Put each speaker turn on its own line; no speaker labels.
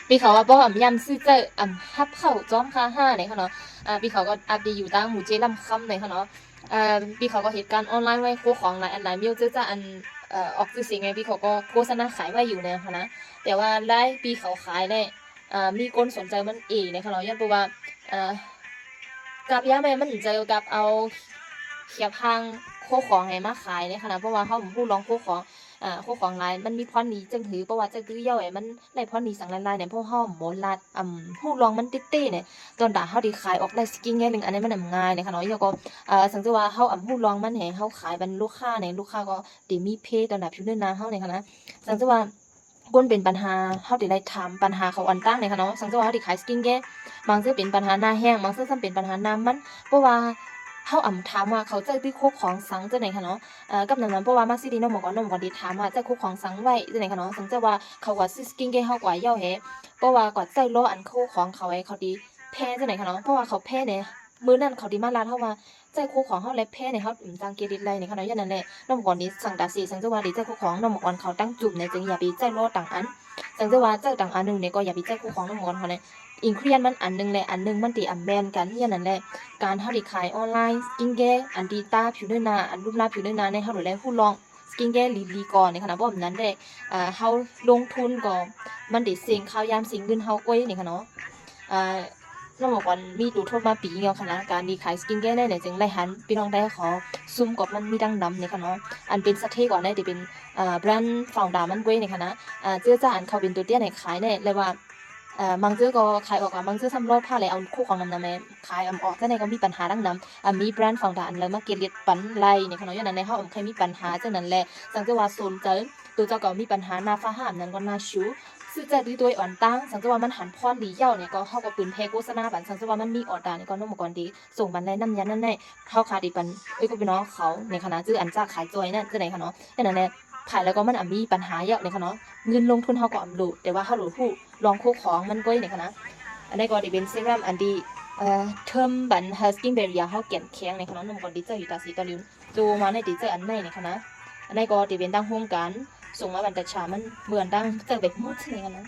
ปีเขาว่าบ่ยำซื้อเจอฮับเข้าจ้อมค่าห้าเนี่ยค่ะเนาะปีเขาก็อัปเดตอยู่ตั้งหมู่เจลำค่ำเนี่ยค่ะเนาะปีเขาก็เหตุการณ์ออนไลน์ไว้คู่ของหลายอันหลายมิวเจออันออกซื้อเสียงไงปีเขาก็โฆษณาขายไว้อยู่เนี่ยค่ะนะแต่ว่าได้ปีเขาขายได้มีคนสนใจมันเองเนี่ยค่ะเนาะยันบอกว่ากับยาแม่มันเจอกับเอาเขียบทางโคของให้มาขายเนี่ยค่ะนะเพราะว่าเขาผู้ร้องโคของโคของลายมันมีพรนี้จึงถือเพราะว่าจะตื้อย่อไอ้มันได้พรนี้สั่งลายเนี่ยเพราะเฮาหมอลาดผู้ร้องมันติ๊ต้เนี่ยตอนด่าเฮาได้ขายออกได้สกินแง่นึงอันนี้มันง่ายเนี่ยค่ะเนาะแล้วก็สังเกตว่าเฮาผู้ร้องมันให้เฮาขายเป็นลูกค้าเนี่ยลูกค้าก็ได้มีเพตอนด่าผิวเนื้อหน้าเฮาเนี่ยค่ะนะสังเกตว่าก้นเป็นปัญหาเฮาได้ถามปัญหาเขาอันตั้งเนี่ยค่ะเนาะสังเกตว่าเฮาได้ขายสกินแง่บางเทื่อเป็นปัญหาหน้าแห้งบางเทื่อเป็นปัญหาน้ำมันเพราะว่าเฮาถามว่าเขาเจอที่โคกของสังจังได๋คะเนาะกับนั้นเพราะว่ามักสิดีน้องหมอก่อนน้องหมอก่อนสิถามว่าเจ้าโคกของสังไว้จังได๋คะเนาะสังเจอว่าเขาว่าซื้อสกินแก่เฮากว่าเย้าแฮเพราะว่าก่อนใจรออันโคกของเขาไว้เขาดีแพ้จังได๋คะเนาะเพราะว่าเขาแพ้เนี่ยมื้อนั้นเขาดีมาลาเฮาว่าใจโคกของเฮาและแพ้เนี่ยเฮาจังเกลิดไลเนี่ยค่ะเนาะอย่างนั้นแหละน้องหมอก่อนนี้สังตาสิสังเจอว่าดีใจโคกของน้องหมอก่อนเขาตั้งจุ่มเนี่ยจึงอย่าไปใจรอต่างอันสังเจอว่าเจ้าต่างอันนึงเนี่ยก็อย่าไปใจโคกของน้องหมอก่อนเขาเนี่ยอิงเครียนมันอันนึงแหละอันนึงมันติแบนกันอย่างนั้นแหละการเฮาได้ขายออนไลน์สกินแคร์อันดีตาผิวเนื้อหน้าอันรูปหน้าผิวเนื้อหน้าในเฮาได้ฮู้ลองสกินแคร์ลีก่อนในขณะบ่แบบนั้นได้เฮาลงทุนก็มันได้เสี่ยงข่าวยามเสี่ยงเงินเฮาก้อยนี่ค่ะเนาะอ่าน้องบอกว่ามีดูโทษมาปีเดียวค่ะนะการดีขายสกินแคร์ได้เนี่ยจึงได้หันพี่น้องได้ขอซุ่มกับมันมีดังดำนี่ค่ะเนาะอันเป็นสะเทก่อนได้ที่เป็นแบรนด์ฟาวดามันก้อยนี่ค่ะนะเจื้อจ้าอันเขาเป็นตัวเตี้ยให้ขายได้เลยว่าบางเจ้าก็ขายออกมาบางเจ้าทำรอดผ้าเลยเอาคู่ของนำแม่ขายออกแต่ในก็มีปัญหาดังนั้นมีแบรนด์ฝั่งด่านเลยมาเกลียดปันไล่ในขณะนั้นในเฮาเคยมีปัญหาจังนั้นแหละสังเกตว่าโซนเจอตัวเจ้าก็มีปัญหาหน้าฟ้าห้ามนั้นก็น่าชูซื้อใจด้วยอ่อนตั้งสังเกตว่ามันหันพรดีเย้าเนี่ยก็เฮาก็ปืนเพโฆษณาบันสังเกตว่ามันมีออดานี่ก็น้องก่อนดีส่งบันไดน้ำยันนั่นแน่เฮาขาดีปันก็พี่น้องเขาในคณะชื่ออันจ้าขายจอยนั่นจังไหนคะเนาะนั่นแหละขายแล้วก็มันมีปัญหาเยอะในคะเนาะเงินลงทุนเฮาก็รู้แต่ว่าเฮารู้ผู้ลองคู่ของมันก็ในคณะอันนี้ก็จะเป็นเซรั่มอันดีเทอมบันเฮสกิ้งเบรียเฮาเก็บแข็งในคณะนมก่อนดีเจออยู่ตาสีตะลิวจูมาในดีเจออันไหนในคณะอันนี้ก็จะเป็นตั้งโฮมกันส่งมาบันแต่ชามันเหมือนตั้งเจอแบบมุดในคณะ